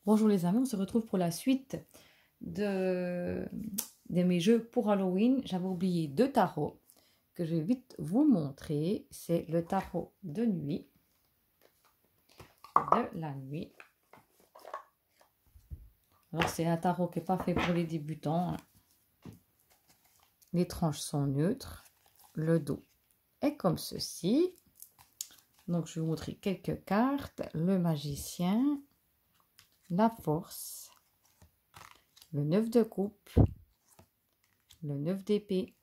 Bonjour les amis, on se retrouve pour la suite de mes jeux pour Halloween. J'avais oublié deux tarots que je vais vite vous montrer. C'est le tarot de nuit, de la nuit. Alors c'est un tarot qui n'est pas fait pour les débutants. Les tranches sont neutres. Le dos est comme ceci. Donc je vais vous montrer quelques cartes. Le magicien, la force, le 9 de coupe, le 9 d'épée,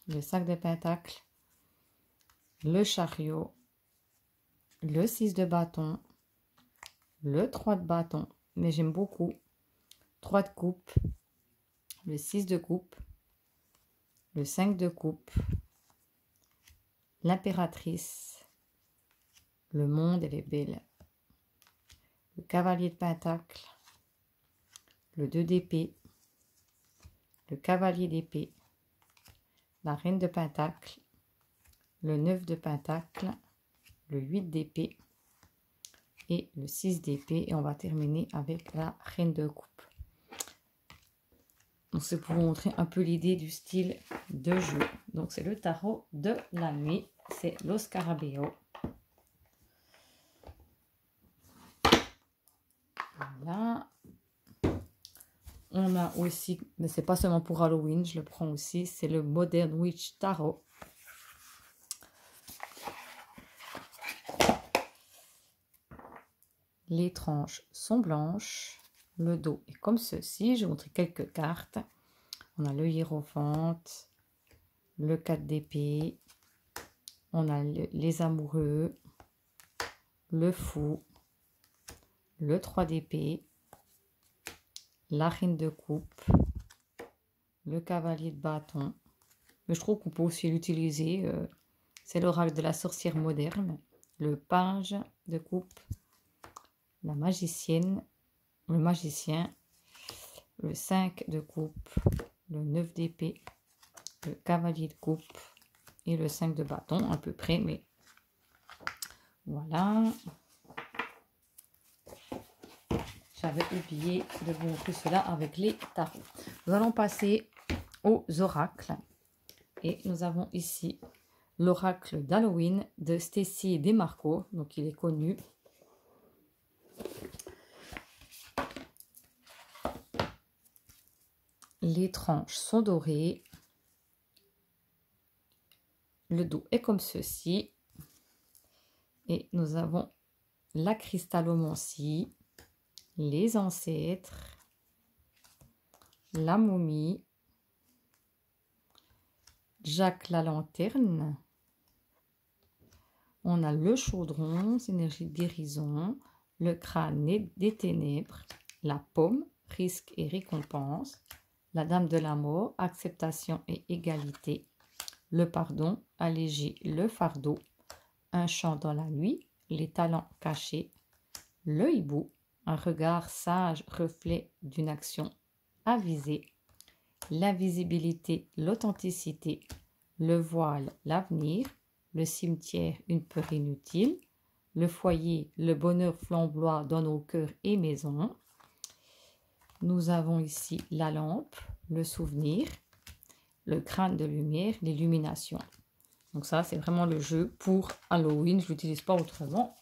le 5 de pentacle, le chariot, le 6 de bâton, le 3 de bâton, mais j'aime beaucoup, 3 de coupe, le 6 de coupe, le 5 de coupe, l'impératrice, le monde et les belles, le cavalier de pentacle, le 2 d'épée, le cavalier d'épée, la reine de pentacle, le 9 de pentacle, le 8 d'épée et le 6 d'épée. Et on va terminer avec la reine de coupe. Donc c'est pour vous montrer un peu l'idée du style de jeu. Donc c'est le tarot de la nuit, c'est Lo Scarabeo. Voilà. On a aussi, mais c'est pas seulement pour Halloween, je le prends aussi, c'est le Modern Witch Tarot. Les tranches sont blanches, le dos est comme ceci. Je vais vous montrer quelques cartes. On a le hiérophante, le 4 d'épée, on a les amoureux, le fou, le 3 d'épée, la reine de coupe, le cavalier de bâton. Mais je trouve qu'on peut aussi l'utiliser. C'est l'oracle de la sorcière moderne, le page de coupe, la magicienne, le magicien, le 5 de coupe, le 9 d'épée, le cavalier de coupe et le 5 de bâton, à peu près, mais voilà. J'avais oublié de vous montrer cela avec les tarots. Nous allons passer aux oracles. Et nous avons ici l'oracle d'Halloween de Stacy DeMarco. Donc il est connu. Les tranches sont dorées. Le dos est comme ceci. Et nous avons la cristallomancie, les ancêtres, la momie, Jacques la lanterne, on a le chaudron, énergie de guérison, le crâne des ténèbres, la pomme, risque et récompense, la dame de la mort, acceptation et égalité, le pardon, alléger le fardeau, un chant dans la nuit, les talents cachés, le hibou, un regard sage, reflet d'une action avisée, l'invisibilité, l'authenticité, le voile, l'avenir, le cimetière, une peur inutile, le foyer, le bonheur flamboie dans nos cœurs et maisons. Nous avons ici la lampe, le souvenir, le crâne de lumière, l'illumination. Donc ça, c'est vraiment le jeu pour Halloween. Je ne l'utilise pas autrement.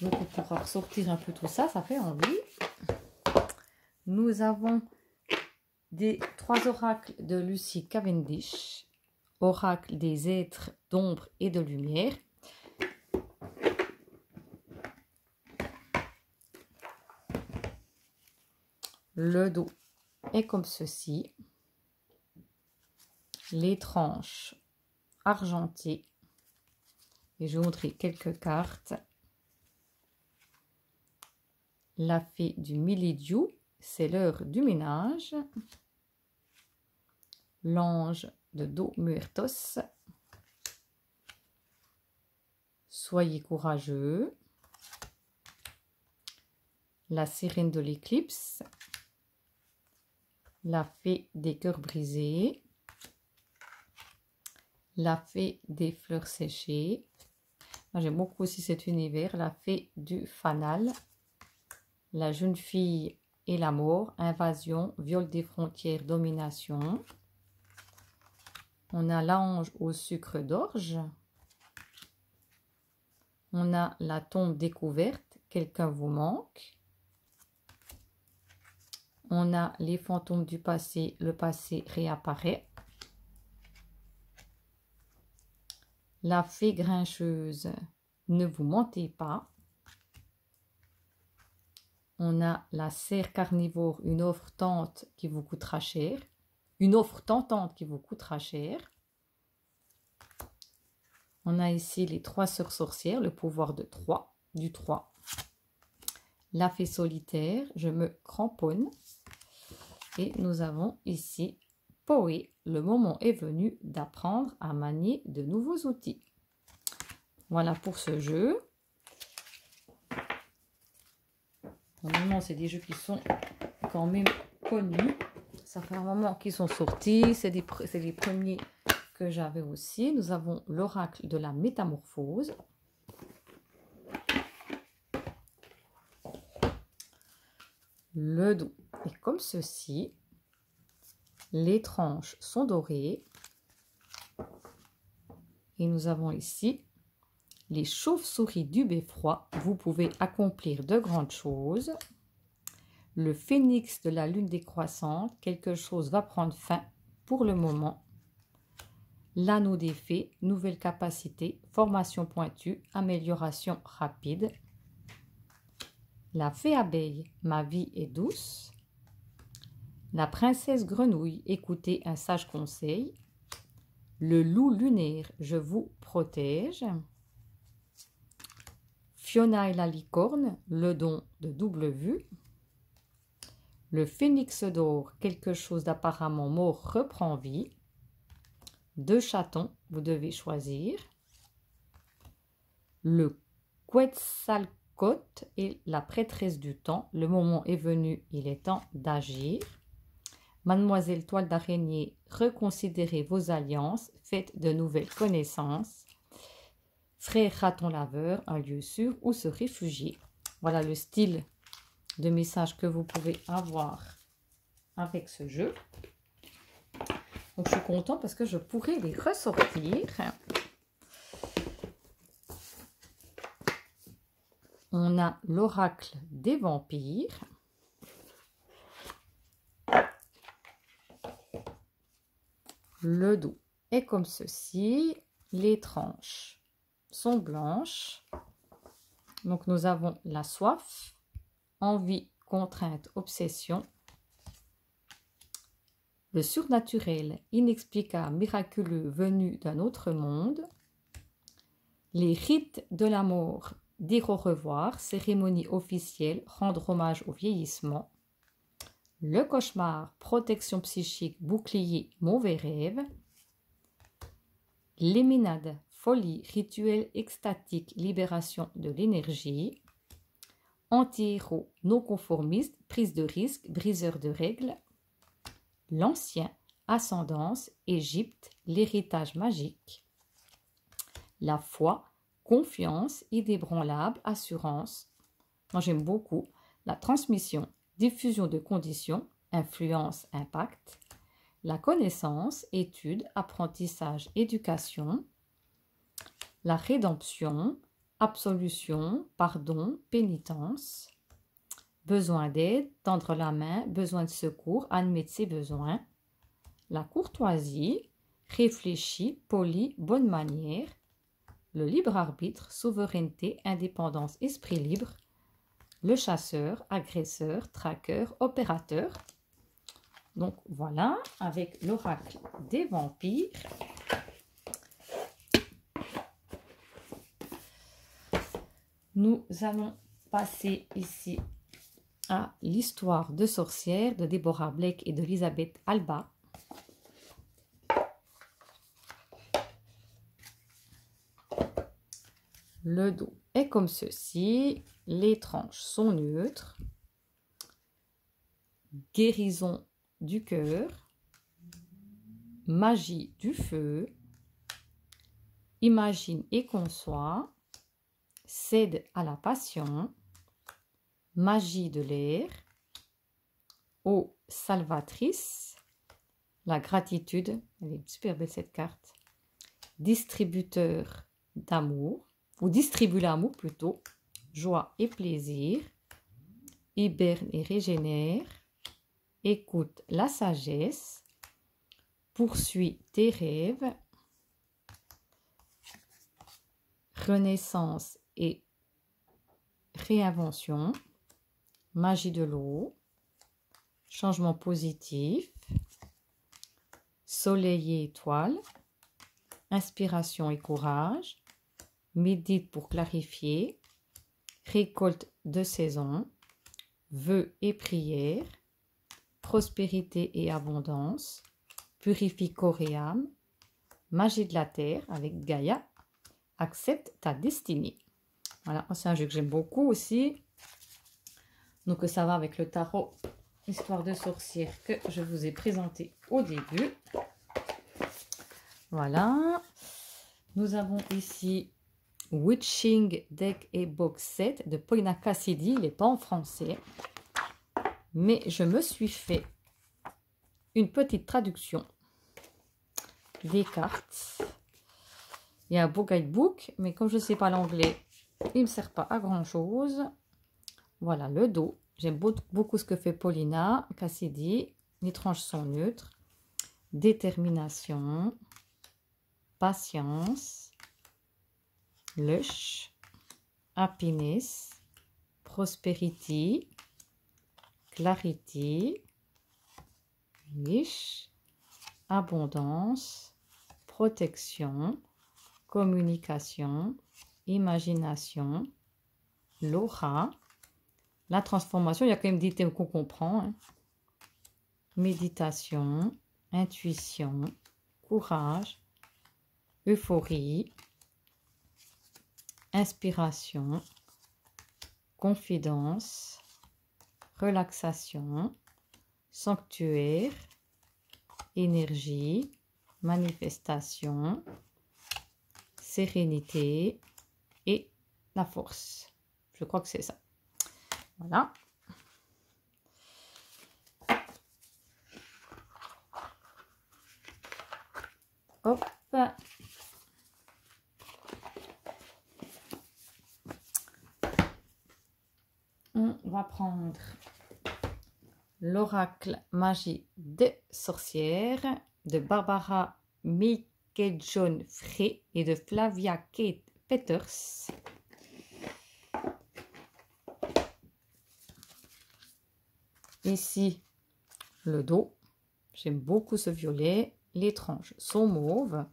Donc on pourra ressortir un peu tout ça, ça fait envie. Nous avons trois oracles de Lucy Cavendish, oracle des êtres d'ombre et de lumière. Le dos est comme ceci. Les tranches argentées. Et je vais vous montrer quelques cartes. La fée du Milidiou, c'est l'heure du ménage. L'ange de Dos Muertos. Soyez courageux. La sirène de l'éclipse. La fée des cœurs brisés. La fée des fleurs séchées. J'aime beaucoup aussi cet univers. La fée du fanal, la jeune fille et la mort, invasion, viol des frontières, domination. On a l'ange au sucre d'orge. On a la tombe découverte, quelqu'un vous manque. On a les fantômes du passé, le passé réapparaît. La fée grincheuse, ne vous mentez pas. On a la serre carnivore, une offre tente qui vous coûtera cher. Une offre tentante qui vous coûtera cher. On a ici les 3 sœurs sorcières, le pouvoir de 3, du 3. La fée solitaire, je me cramponne. Et nous avons ici Poé, le moment est venu d'apprendre à manier de nouveaux outils. Voilà pour ce jeu. Normalement, c'est des jeux qui sont quand même connus. Ça fait un moment qu'ils sont sortis. C'est les premiers que j'avais aussi. Nous avons l'oracle de la métamorphose. Le dos est comme ceci. Les tranches sont dorées. Et nous avons ici les chauves-souris du beffroi. Vous pouvez accomplir de grandes choses. Le phénix de la lune décroissante. Quelque chose va prendre fin pour le moment. L'anneau des fées. Nouvelle capacité. Formation pointue. Amélioration rapide. La fée abeille. Ma vie est douce. La princesse grenouille, écoutez un sage conseil. Le loup lunaire, je vous protège. Fiona et la licorne, le don de double vue. Le phénix d'or, quelque chose d'apparemment mort reprend vie. 2 chatons, vous devez choisir. Le Quetzalcoatl et la prêtresse du temps, le moment est venu, il est temps d'agir. Mademoiselle Toile d'araignée, reconsidérez vos alliances, faites de nouvelles connaissances. Frère raton laveur, un lieu sûr où se réfugier. Voilà le style de message que vous pouvez avoir avec ce jeu. Donc je suis contente parce que je pourrais les ressortir. On a l'oracle des vampires. Le dos est comme ceci. Les tranches sont blanches. Donc nous avons la soif, envie, contrainte, obsession. Le surnaturel, inexplicable, miraculeux, venu d'un autre monde. Les rites de la mort, dire au revoir, cérémonie officielle, rendre hommage au vieillissement. Le cauchemar, protection psychique, bouclier, mauvais rêve. L'éminade, folie, rituel extatique, libération de l'énergie. Anti-héros, non-conformiste, prise de risque, briseur de règles. L'ancien, ascendance, Égypte, l'héritage magique. La foi, confiance, inébranlable, assurance. Moi j'aime beaucoup. La transmission, diffusion de conditions, influence, impact. La connaissance, étude, apprentissage, éducation. La rédemption, absolution, pardon, pénitence. Besoin d'aide, tendre la main, besoin de secours, admettre ses besoins. La courtoisie, réfléchi, poli, bonne manière. Le libre arbitre, souveraineté, indépendance, esprit libre. Le chasseur, agresseur, traqueur, opérateur. Donc voilà, avec l'oracle des vampires. Nous allons passer ici à l'histoire de sorcières de Deborah Blake et d'Elizabeth Alba. Le dos est comme ceci. Les tranches sont neutres. Guérison du cœur. Magie du feu. Imagine et conçoit. cède à la passion, magie de l'air, eau salvatrice, la gratitude, elle est super belle cette carte, distributeur d'amour, ou distribue l'amour plutôt, joie et plaisir, hiberne et régénère, écoute la sagesse, poursuis tes rêves, renaissance et réinvention, magie de l'eau, changement positif, soleil et étoile, inspiration et courage, médite pour clarifier, récolte de saison, vœux et prières, prospérité et abondance, purifie corps et âme, magie de la terre avec Gaïa, accepte ta destinée. Voilà, c'est un jeu que j'aime beaucoup aussi. Donc ça va avec le tarot Histoire de sorcière que je vous ai présenté au début. Voilà. Nous avons ici Witching Deck et Box Set de Paulina Cassidy. Il n'est pas en français. Mais je me suis fait une petite traduction des cartes. Il y a un beau guidebook, mais comme je ne sais pas l'anglais, il ne me sert pas à grand chose. Voilà le dos. J'aime beaucoup ce que fait Paulina Cassidy. Les tranches sont neutres. Détermination, patience, lush, happiness, prosperity, clarity, niche, abondance, protection, communication, imagination, l'aura, la transformation. Il y a quand même des thèmes qu'on comprend, hein. Méditation, intuition, courage, euphorie, inspiration, confidence, relaxation, sanctuaire, énergie, manifestation, sérénité et la force. Je crois que c'est ça. Voilà. Hop. On va prendre l'oracle magie des sorcières de Barbara Micke-John Frey et de Flavia Kate Peters. Ici, le dos. J'aime beaucoup ce violet. Les tranches sont mauves.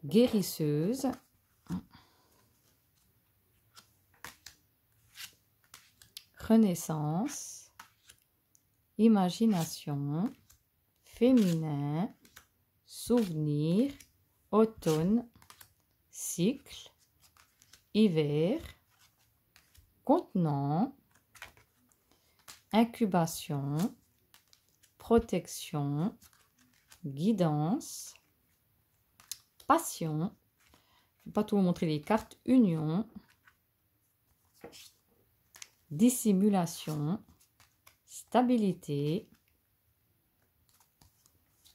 Guérisseuse. Renaissance. Imagination. Féminin. Souvenir. Automne. Cycle. Hiver. Contenant. Incubation. Protection. Guidance. Passion. Je ne vais pas tout vous montrer les cartes. Union. Dissimulation. Stabilité.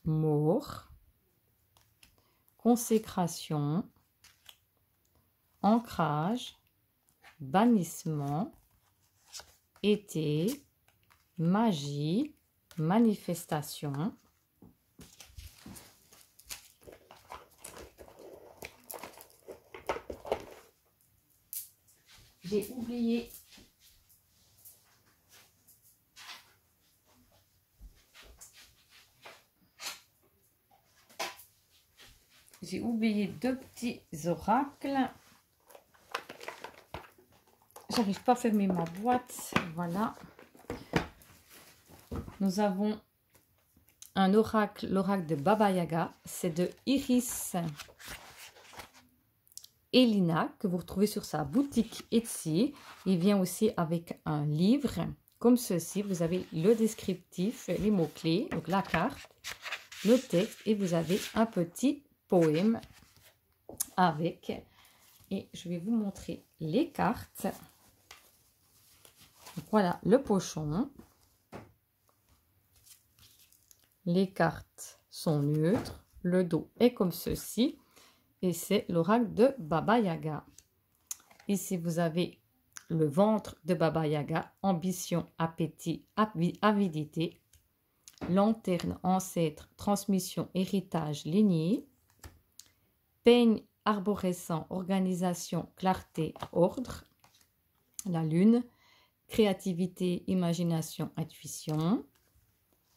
Mort. Consécration. Ancrage. Bannissement. Été. Magie. Manifestation. J'ai oublié deux petits oracles. J'arrive pas à fermer ma boîte. Voilà. Nous avons un oracle, l'oracle de Baba Yaga. C'est de Iris Elina que vous retrouvez sur sa boutique Etsy. Il vient aussi avec un livre comme ceci. Vous avez le descriptif, les mots-clés, donc la carte, le texte et vous avez un petit poème avec. et je vais vous montrer les cartes. Donc, voilà le pochon. Les cartes sont neutres. Le dos est comme ceci. Et c'est l'oracle de Baba Yaga. Ici, vous avez le ventre de Baba Yaga. Ambition, appétit, avidité. Lanterne, ancêtre, transmission, héritage, lignée. Peigne, arborescent, organisation, clarté, ordre. La lune, créativité, imagination, intuition.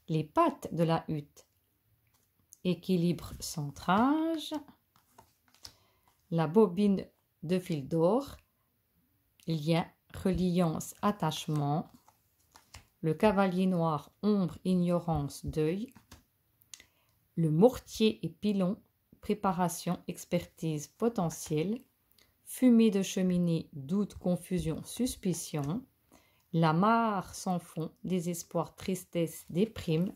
Les pattes de la hutte, équilibre, centrage. La bobine de fil d'or, lien, reliance, attachement. Le cavalier noir, ombre, ignorance, deuil. Le mortier et pilon, préparation, expertise, potentiel. Fumée de cheminée, doute, confusion, suspicion. La mare sans fond, désespoir, tristesse, déprime.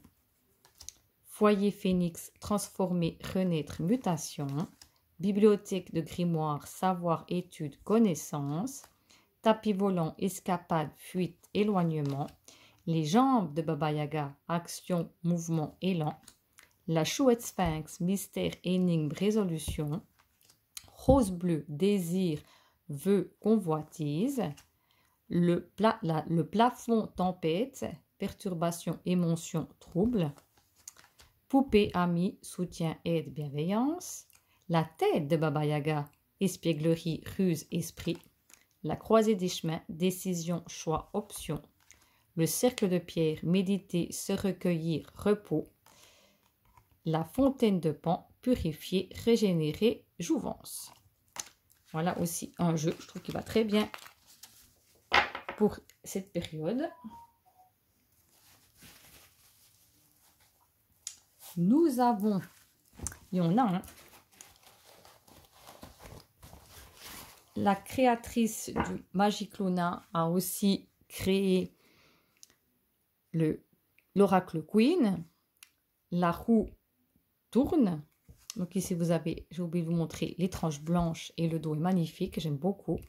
Foyer phénix, transformé, renaître, mutation. Bibliothèque de grimoire, savoir, étude, connaissance. Tapis volant, escapade, fuite, éloignement. Les jambes de Baba Yaga, action, mouvement, élan. La chouette sphinx, mystère, énigme, résolution. Rose bleue, désir, vœu, convoitise. Le plafond, tempête, perturbation, émotion, trouble. Poupée, ami, soutien, aide, bienveillance. La tête de Baba Yaga, espièglerie, ruse, esprit. La croisée des chemins, décision, choix, option. Le cercle de pierre, méditer, se recueillir, repos. La fontaine de Pan, purifier, régénérer, jouvence. Voilà aussi un jeu, je trouve qu'il va très bien pour cette période. Nous avons, il y en a un, la créatrice du Magic Luna a aussi créé l'Oracle Queen. La roue tourne. Donc ici vous avez, j'ai oublié de vous montrer les tranches blanches et le dos est magnifique, j'aime beaucoup.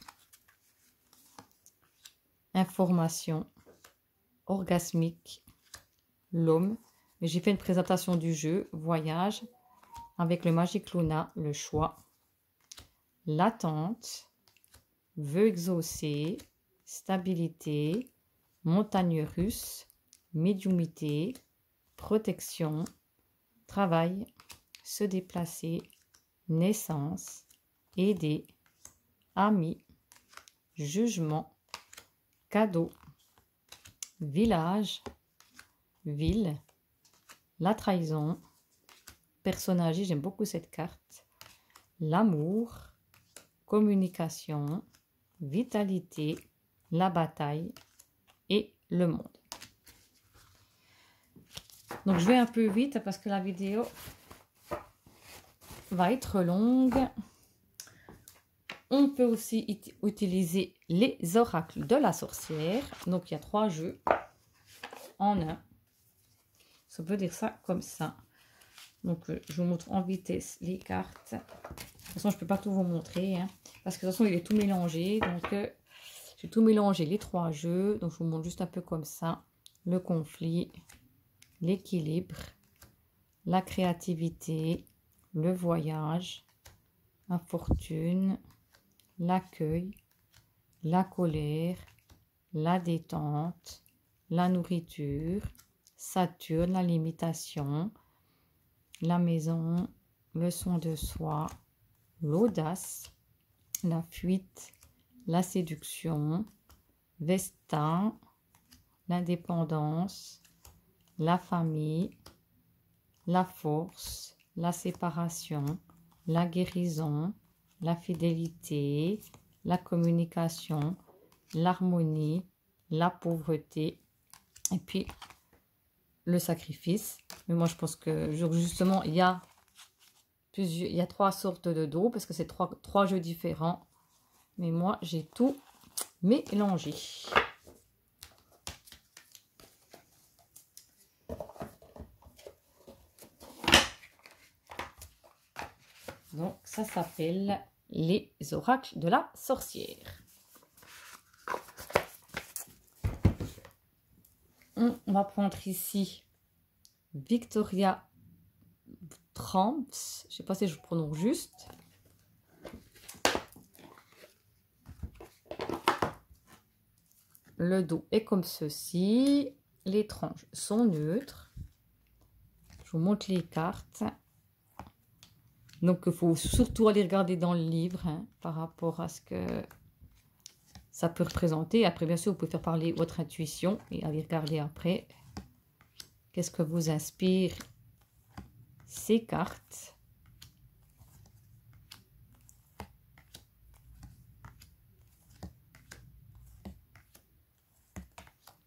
Information, orgasmique, l'homme. J'ai fait une présentation du jeu, voyage, avec le Magic Luna, le choix, l'attente, vœu exaucé, stabilité, montagne russe, médiumité, protection, travail, se déplacer, naissance, aider, ami, jugement, cadeau, village, ville, la trahison, personnage, j'aime beaucoup cette carte, l'amour, communication, vitalité, la bataille et le monde. Donc je vais un peu vite parce que la vidéo va être longue. On peut aussi utiliser les oracles de la sorcière. Donc il y a 3 jeux en un. Ça peut dire ça comme ça. Donc je vous montre en vitesse les cartes. De toute façon je ne peux pas tout vous montrer. Hein, parce que de toute façon il est tout mélangé. Donc j'ai tout mélangé les 3 jeux. Donc je vous montre juste un peu comme ça. Le conflit, l'équilibre, la créativité, le voyage, la fortune, l'accueil, la colère, la détente, la nourriture, Saturne, la limitation, la maison, le soin de soi, l'audace, la fuite, la séduction, Vesta, l'indépendance, la famille, la force, la séparation, la guérison, la fidélité, la communication, l'harmonie, la pauvreté et puis le sacrifice. Mais moi je pense que justement il y a 3 sortes de dos parce que c'est trois jeux différents. Mais moi j'ai tout mélangé. Donc ça s'appelle les oracles de la sorcière. On va prendre ici Victoria Tramps, je ne sais pas si je prononce juste. Le dos est comme ceci, les tranches sont neutres. Je vous montre les cartes. Donc il faut surtout aller regarder dans le livre hein, par rapport à ce que ça peut représenter. Après bien sûr vous pouvez faire parler votre intuition et aller regarder après. Qu'est-ce que vous inspire ces cartes?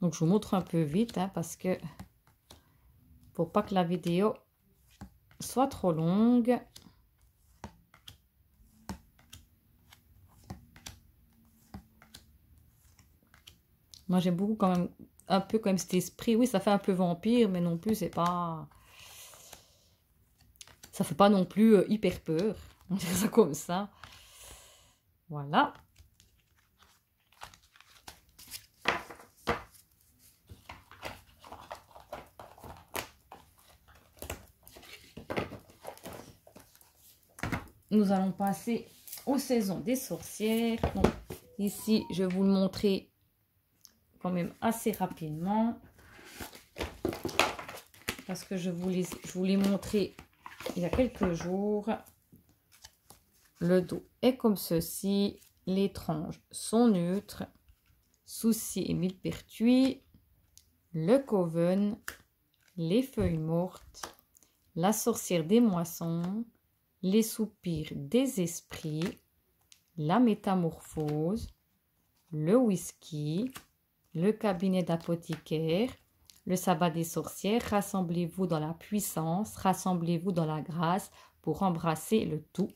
Donc je vous montre un peu vite hein, parce que pour pas que la vidéo soit trop longue. Moi j'aime beaucoup quand même un peu comme cet esprit. Oui, ça fait un peu vampire, mais non plus c'est pas. Ça fait pas non plus hyper peur. On dirait ça comme ça. Voilà. Nous allons passer aux saisons des sorcières. Donc, ici, je vais vous le montrer quand même assez rapidement. Parce que je vous l'ai montré il y a quelques jours. Le dos est comme ceci. Les tranches sont neutres. Soucis et millepertuis. Le coven. Les feuilles mortes. La sorcière des moissons. Les soupirs des esprits. La métamorphose. Le whisky. Le cabinet d'apothicaire. Le sabbat des sorcières. Rassemblez-vous dans la puissance. Rassemblez-vous dans la grâce pour embrasser le tout.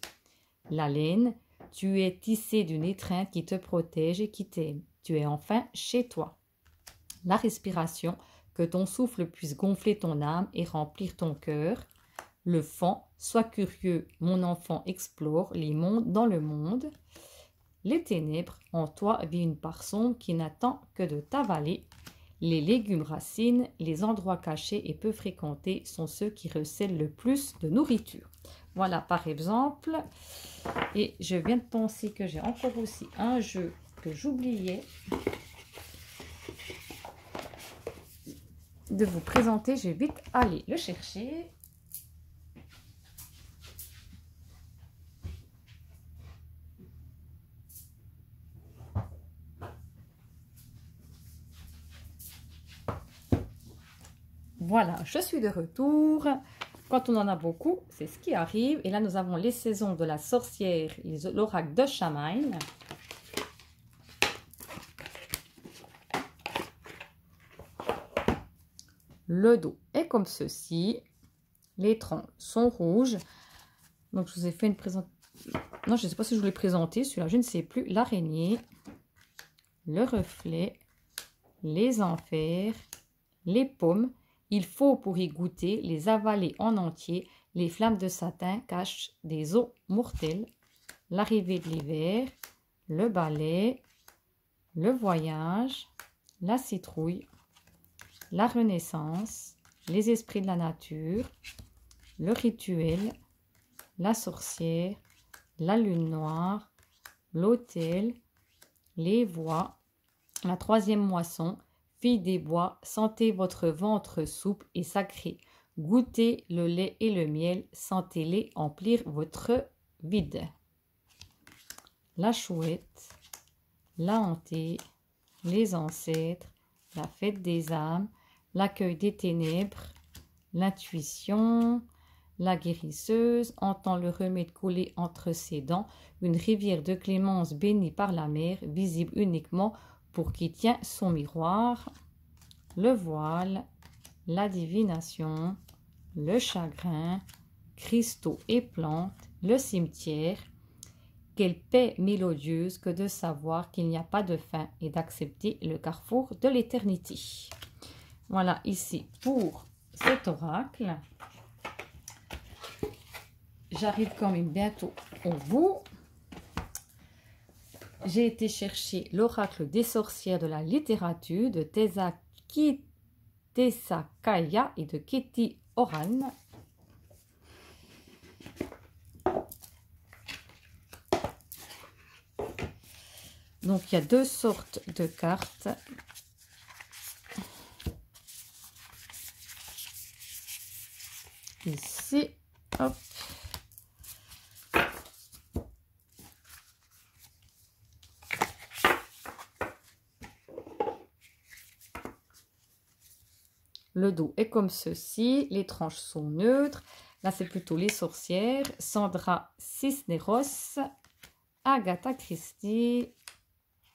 La laine. Tu es tissé d'une étreinte qui te protège et qui t'aime. Tu es enfin chez toi. La respiration. Que ton souffle puisse gonfler ton âme et remplir ton cœur. Le fond. Sois curieux, mon enfant, explore les mondes dans le monde. Les ténèbres, en toi vit une part sombre qui n'attend que de t'avaler. Les légumes racines, les endroits cachés et peu fréquentés sont ceux qui recèlent le plus de nourriture. Voilà par exemple. Et je viens de penser que j'ai encore aussi un jeu que j'oubliais de vous présenter. Je vais vite aller le chercher. Voilà, je suis de retour. Quand on en a beaucoup, c'est ce qui arrive. Et là, nous avons les saisons de la sorcière, l'oracle de Shamaïn. Le dos est comme ceci. Les troncs sont rouges. Donc, je vous ai fait une présentation. Non, je ne sais pas si je vous l'ai présenté. Celui-là, je ne sais plus. L'araignée, le reflet, les enfers, les pommes. Il faut, pour y goûter, les avaler en entier. Les flammes de satin cachent des eaux mortelles. L'arrivée de l'hiver, le balai, le voyage, la citrouille, la renaissance, les esprits de la nature, le rituel, la sorcière, la lune noire, l'autel, les voix, la troisième moisson. Fille des bois, sentez votre ventre souple et sacré. Goûtez le lait et le miel, sentez-les emplir votre vide. La chouette, la hantée, les ancêtres, la fête des âmes, l'accueil des ténèbres, l'intuition, la guérisseuse, entend le remède couler entre ses dents, une rivière de clémence bénie par la mer, visible uniquement pour qui tient son miroir, le voile, la divination, le chagrin, cristaux et plantes, le cimetière. Quelle paix mélodieuse que de savoir qu'il n'y a pas de fin et d'accepter le carrefour de l'éternité. Voilà ici pour cet oracle. J'arrive quand même bientôt au bout. j'ai été chercher l'oracle des sorcières de la littérature de Tesakaya et de Katie Oran. Donc, il y a deux sortes de cartes. Ici, hop. Le dos est comme ceci, les tranches sont neutres. Là, c'est plutôt les sorcières. Sandra Cisneros, Agatha Christie,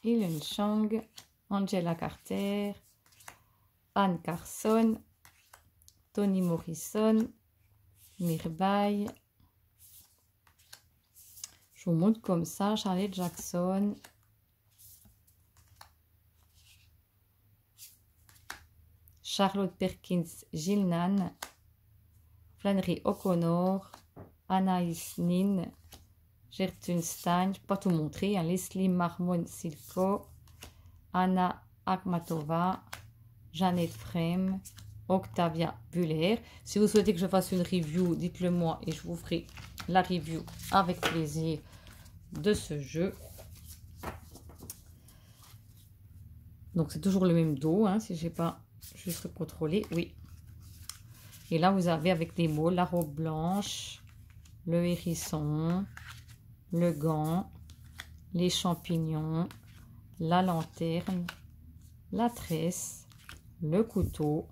Helen Chang, Angela Carter, Anne Carson, Toni Morrison, Mirbaille. Je vous montre comme ça, Charlotte Jackson. Charlotte Perkins Gilnan, Flannery O'Connor, Anaïs Nin, Gertrude Stein, pas tout montrer, hein, Leslie Marmon Silko, Anna Akhmatova, Jeannette Frem, Octavia Buller. Si vous souhaitez que je fasse une review, dites-le moi et je vous ferai la review avec plaisir de ce jeu. Donc c'est toujours le même dos, hein, si j'ai pas juste contrôlé, oui. Et là vous avez avec des mots la robe blanche, le hérisson, le gant, les champignons, la lanterne, la tresse, le couteau,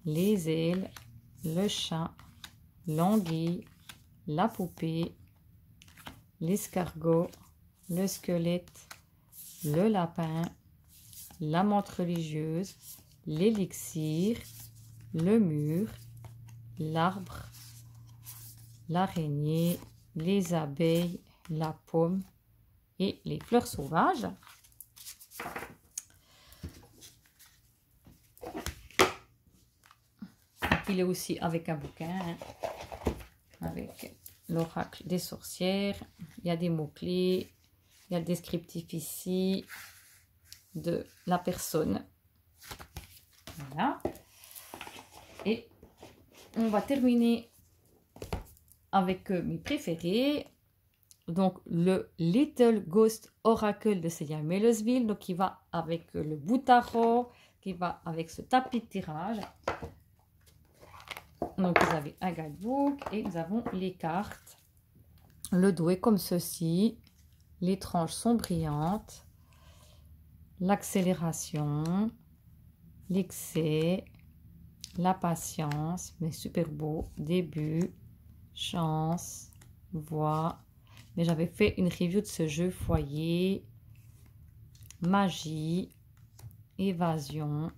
les ailes, le chat, l'anguille, la poupée, l'escargot, le squelette, le lapin, la menthe religieuse, l'élixir, le mur, l'arbre, l'araignée, les abeilles, la pomme et les fleurs sauvages. Il est aussi avec un bouquin, hein, avec l'oracle des sorcières. Il y a des mots-clés, il y a le descriptif ici de la personne. Voilà. Et on va terminer avec mes préférés. Donc le Little Ghost Oracle de Celia Melesville, donc qui va avec le bout de tarot, qui va avec ce tapis de tirage. Donc vous avez un guidebook et nous avons les cartes. Le dos est comme ceci. Les tranches sont brillantes. L'accélération, l'excès, la patience, mais super beau, début, chance, voix. Mais j'avais fait une review de ce jeu, foyer, magie, évasion,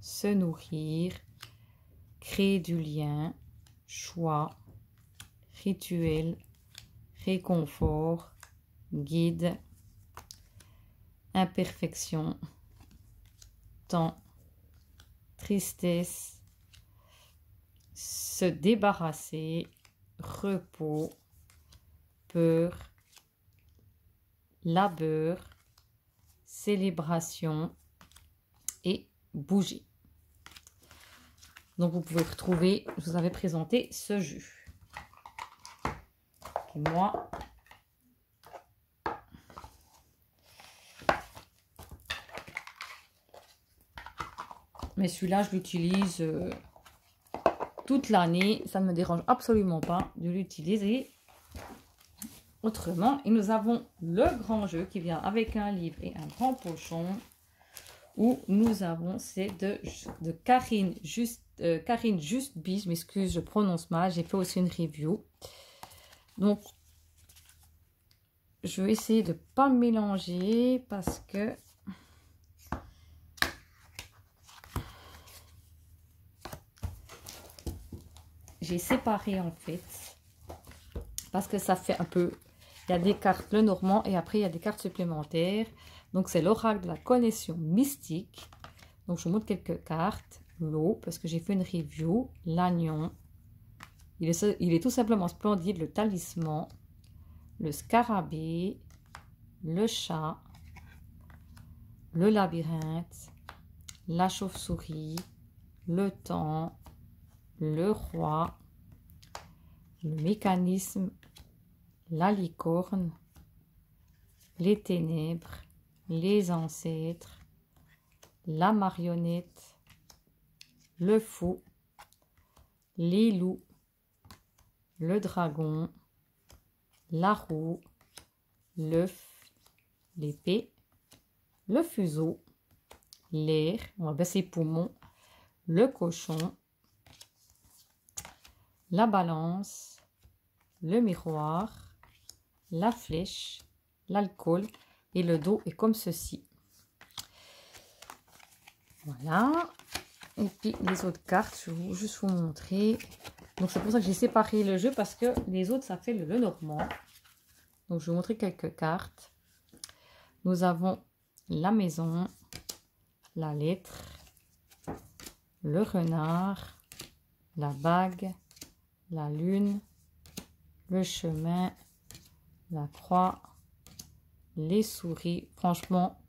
se nourrir, créer du lien, choix, rituel, réconfort, guide, imperfection, temps, tristesse, se débarrasser, repos, peur, labeur, célébration et bougie. Donc vous pouvez retrouver, je vous avais présenté ce jeu. Et moi, mais celui-là, je l'utilise toute l'année. Ça ne me dérange absolument pas de l'utiliser autrement. Et nous avons le grand jeu qui vient avec un livre et un grand pochon. Où nous avons, c'est de Karine Justby. Je m'excuse, je prononce mal. J'ai fait aussi une review. Donc, je vais essayer de ne pas mélanger parce que j'ai séparé en fait, parce que ça fait un peu, il y a des cartes le normand et après il y a des cartes supplémentaires. Donc c'est l'oracle de la connexion mystique. Donc je vous montre quelques cartes. L'eau, parce que j'ai fait une review. L'agnon, il est tout simplement splendide. Le talisman, le scarabée, le chat, le labyrinthe, la chauve-souris, le temps, le roi, le mécanisme, la licorne, les ténèbres, les ancêtres, la marionnette, le fou, les loups, le dragon, la roue, l'œuf, l'épée, le fuseau, l'air, on va baisser les poumons, le cochon, la balance, le miroir, la flèche, l'alcool et le dos est comme ceci. Voilà. Et puis les autres cartes, je vais juste vous montrer. Donc c'est pour ça que j'ai séparé le jeu parce que les autres ça fait le normand. Donc je vais vous montrer quelques cartes. Nous avons la maison, la lettre, le renard, la bague, la lune, le chemin, la croix, les souris. Franchement,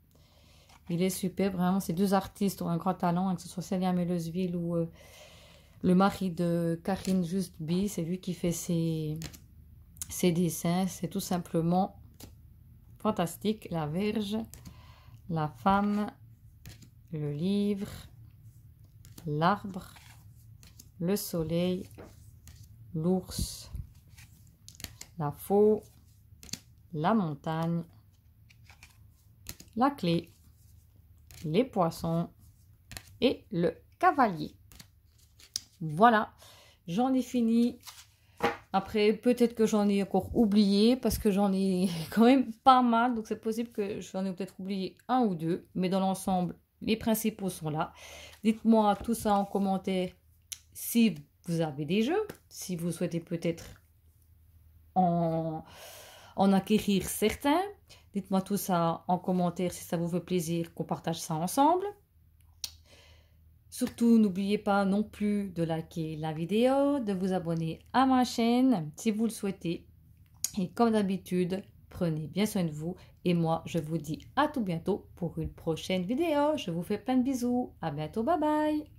il est super. Vraiment, ces deux artistes ont un grand talent, hein, que ce soit Célia Melesville ou le mari de Karine Justby. C'est lui qui fait ses dessins. C'est tout simplement fantastique. La Vierge, la femme, le livre, l'arbre, le soleil, l'ours, la faux, la montagne, la clé, les poissons et le cavalier. Voilà, j'en ai fini. Après, peut-être que j'en ai encore oublié parce que j'en ai quand même pas mal. Donc, c'est possible que j'en ai peut-être oublié un ou deux. Mais dans l'ensemble, les principaux sont là. Dites-moi tout ça en commentaire si vous avez des jeux. Si vous souhaitez peut-être en acquérir certains. Dites-moi tout ça en commentaire si ça vous fait plaisir qu'on partage ça ensemble. Surtout, n'oubliez pas non plus de liker la vidéo, de vous abonner à ma chaîne si vous le souhaitez. Et comme d'habitude, prenez bien soin de vous. Et moi, je vous dis à tout bientôt pour une prochaine vidéo. Je vous fais plein de bisous. À bientôt. Bye bye.